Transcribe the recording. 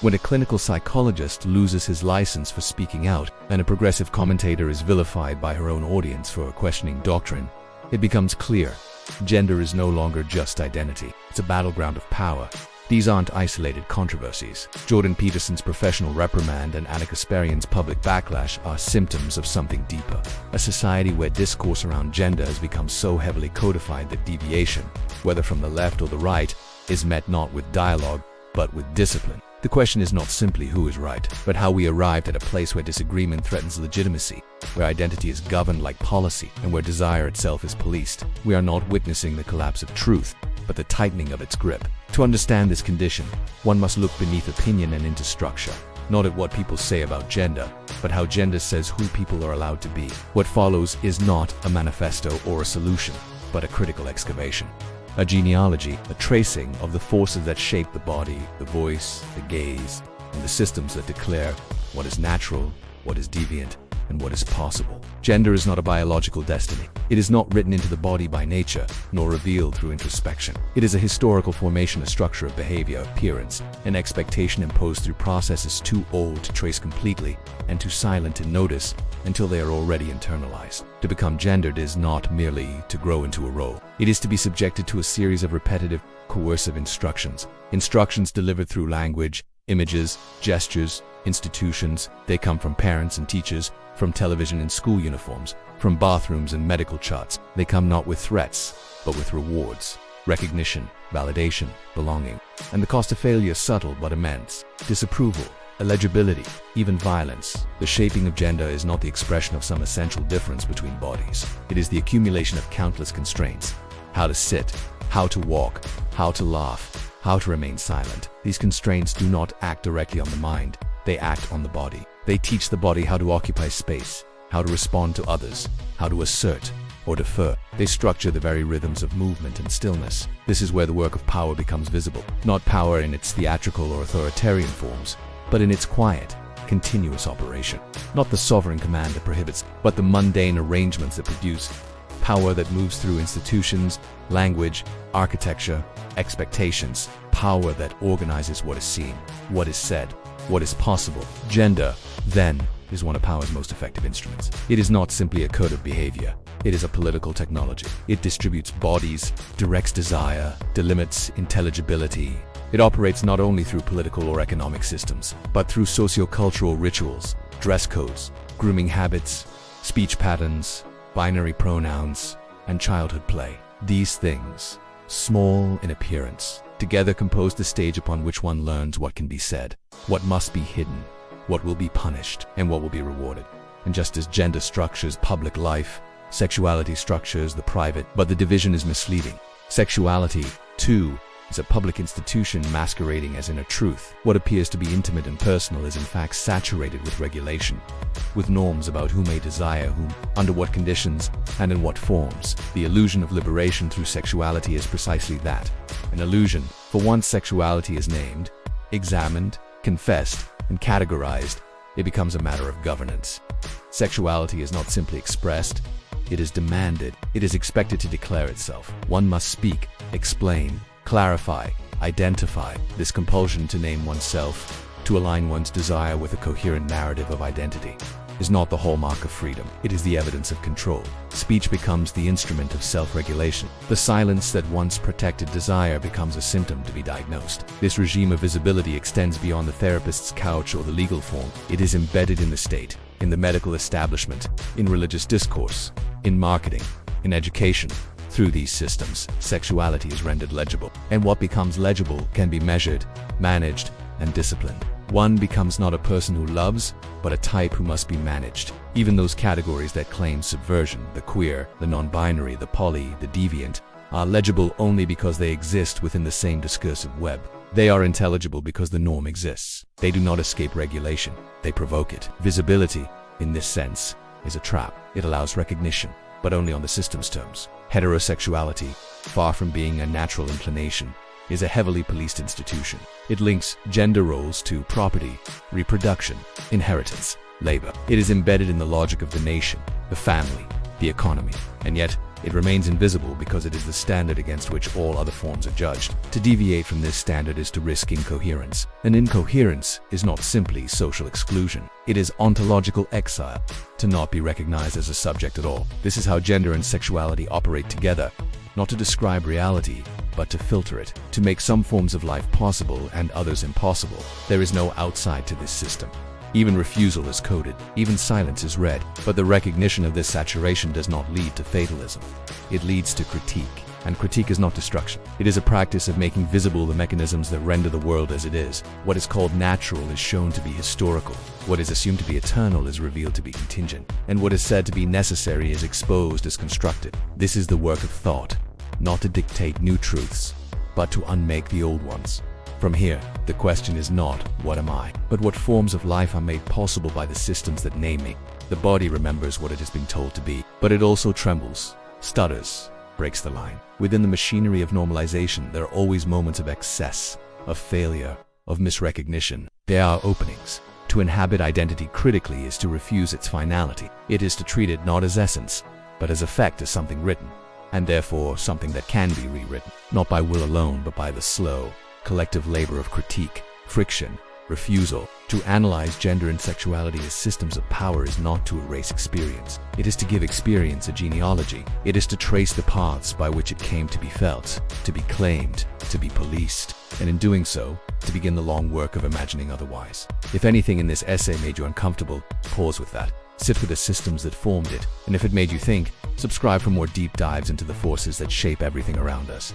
When a clinical psychologist loses his license for speaking out, and a progressive commentator is vilified by her own audience for questioning doctrine, it becomes clear: gender is no longer just identity. It's a battleground of power. These aren't isolated controversies. Jordan Peterson's professional reprimand and Ana Kasparian's public backlash are symptoms of something deeper. A society where discourse around gender has become so heavily codified that deviation, whether from the left or the right, is met not with dialogue, but with discipline. The question is not simply who is right, but how we arrived at a place where disagreement threatens legitimacy, where identity is governed like policy, and where desire itself is policed. We are not witnessing the collapse of truth, but the tightening of its grip. To understand this condition, one must look beneath opinion and into structure, not at what people say about gender, but how gender says who people are allowed to be. What follows is not a manifesto or a solution, but a critical excavation. A genealogy, a tracing of the forces that shape the body, the voice, the gaze, and the systems that declare what is natural, what is deviant, and what is possible. Gender is not a biological destiny. It is not written into the body by nature, nor revealed through introspection. It is a historical formation, a structure of behavior, appearance, an expectation imposed through processes too old to trace completely and too silent to notice until they are already internalized. To become gendered is not merely to grow into a role. It is to be subjected to a series of repetitive, coercive instructions. Instructions delivered through language, images, gestures, institutions. They come from parents and teachers, from television and school uniforms, from bathrooms and medical charts. They come not with threats, but with rewards, recognition, validation, belonging. And the cost of failure is subtle but immense. Disapproval, illegibility, even violence. The shaping of gender is not the expression of some essential difference between bodies. It is the accumulation of countless constraints. How to sit, how to walk, how to laugh, how to remain silent. These constraints do not act directly on the mind. They act on the body. They teach the body how to occupy space, how to respond to others, how to assert or defer. They structure the very rhythms of movement and stillness. This is where the work of power becomes visible. Not power in its theatrical or authoritarian forms, but in its quiet, continuous operation. Not the sovereign command that prohibits, but the mundane arrangements that produce. Power that moves through institutions, language, architecture, expectations. Power that organizes what is seen, what is said, what is possible. Gender, then, is one of power's most effective instruments. It is not simply a code of behavior. It is a political technology. It distributes bodies, directs desire, delimits intelligibility. It operates not only through political or economic systems, but through socio-cultural rituals, dress codes, grooming habits, speech patterns, binary pronouns, and childhood play. These things, small in appearance, together compose the stage upon which one learns what can be said, what must be hidden, what will be punished, and what will be rewarded. And just as gender structures public life, sexuality structures the private, but the division is misleading. Sexuality, too, is a public institution masquerading as inner truth. What appears to be intimate and personal is in fact saturated with regulation, with norms about who may desire whom, under what conditions, and in what forms. The illusion of liberation through sexuality is precisely that, an illusion. For once sexuality is named, examined, confessed, and categorized, it becomes a matter of governance. Sexuality is not simply expressed, it is demanded. It is expected to declare itself. One must speak, explain, clarify, identify. This compulsion to name oneself, to align one's desire with a coherent narrative of identity, is not the hallmark of freedom. It is the evidence of control. Speech becomes the instrument of self-regulation. The silence that once protected desire becomes a symptom to be diagnosed. This regime of visibility extends beyond the therapist's couch or the legal form. It is embedded in the state, in the medical establishment, in religious discourse, in marketing, in education. Through these systems, sexuality is rendered legible, and what becomes legible can be measured, managed, and disciplined. One becomes not a person who loves, but a type who must be managed. Even those categories that claim subversion, the queer, the non-binary, the poly, the deviant, are legible only because they exist within the same discursive web. They are intelligible because the norm exists. They do not escape regulation, they provoke it. Visibility, in this sense, is a trap. It allows recognition, but only on the system's terms. Heterosexuality, far from being a natural inclination, is a heavily policed institution. It links gender roles to property, reproduction, inheritance, labor. It is embedded in the logic of the nation, the family, the economy. And yet, It remains invisible because it is the standard against which all other forms are judged. To deviate from this standard is to risk incoherence. And incoherence is not simply social exclusion. It is ontological exile, to not be recognized as a subject at all. This is how gender and sexuality operate together, not to describe reality, but to filter it, to make some forms of life possible and others impossible. There is no outside to this system. Even refusal is coded, even silence is read, but the recognition of this saturation does not lead to fatalism. It leads to critique, and critique is not destruction. It is a practice of making visible the mechanisms that render the world as it is. What is called natural is shown to be historical. What is assumed to be eternal is revealed to be contingent, and what is said to be necessary is exposed as constructive. This is the work of thought, not to dictate new truths, but to unmake the old ones. From here, the question is not, what am I, but what forms of life are made possible by the systems that name me. The body remembers what it has been told to be, but it also trembles, stutters, breaks the line. Within the machinery of normalization, there are always moments of excess, of failure, of misrecognition. There are openings. To inhabit identity critically is to refuse its finality. It is to treat it not as essence, but as effect, as something written, and therefore something that can be rewritten, not by will alone, but by the slow, collective labor of critique, friction, refusal. To analyze gender and sexuality as systems of power is not to erase experience. It is to give experience a genealogy. It is to trace the paths by which it came to be felt, to be claimed, to be policed, and in doing so, to begin the long work of imagining otherwise. If anything in this essay made you uncomfortable, pause with that. Sit with the systems that formed it, and if it made you think, subscribe for more deep dives into the forces that shape everything around us.